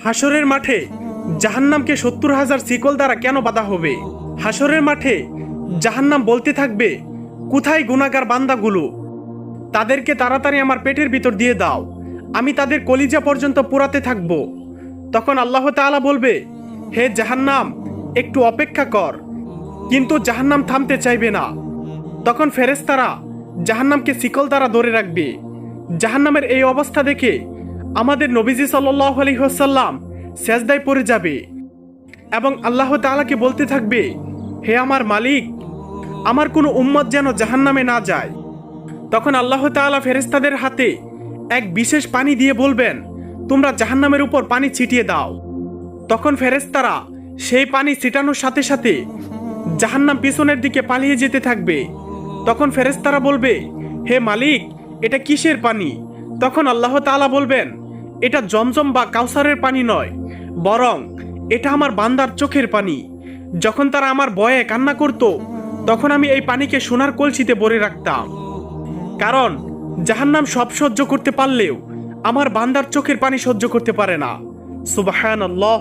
হাসরের মাঠে জাহান্নামকে 70,000 শিকল দ্বারা কেন বাঁধা হবে? হাসরের মাঠে জাহান্নাম বলতে থাকবে, কোথায় গুনাহগার বান্দাগুলো, তাদেরকে তাড়াতাড়ি আমার পেটের ভিতর দিয়ে দাও, আমি তাদের কলিজা পর্যন্ত পোড়াতে থাকব। তখন আল্লাহ তাআলা বলবে, হে জাহান্নাম, একটু অপেক্ষা কর। কিন্তু জাহান্নাম থামতে চাইবে না। তখন ফেরেশতারা জাহান্নামকে শিকল দ্বারা ধরে রাখবে। জাহান্নামের এই অবস্থা দেখে আমাদের নবীজি সাল্লাল্লাহু আলাইহি ওয়াসাল্লাম সেজদায় পড়ে যাবে এবং আল্লাহ তাআলাকে বলতে থাকবে, হে আমার মালিক, আমার কোনো উম্মত যেন জাহান্নামে না যায়। তখন আল্লাহ তাআলা ফেরেশতাদের হাতে এক বিশেষ পানি দিয়ে বলবেন, তোমরা জাহান্নামের উপর পানি ছিটিয়ে দাও। তখন ফেরেশতারা সেই পানি ছিটানোর সাথে সাথে জাহান্নাম পিছনের দিকে পালিয়ে যেতে থাকবে। তখন ফেরেশতারা বলবে, হে মালিক, এটা কিসের পানি? তখন আল্লাহ তাআলা বলবেন, এটা জমজম বা কাউসারের পানি নয়, বরং এটা আমার বান্দার চোখের পানি। যখন তারা আমার ভয়ে কান্না করত, তখন আমি এই পানিকে সোনার কলসিতে ভরে রাখতাম। কারণ জাহান্নাম সব সহ্য করতে পারলেও আমার বান্দার চোখের পানি সহ্য করতে পারে না। সুবহানাল্লাহ।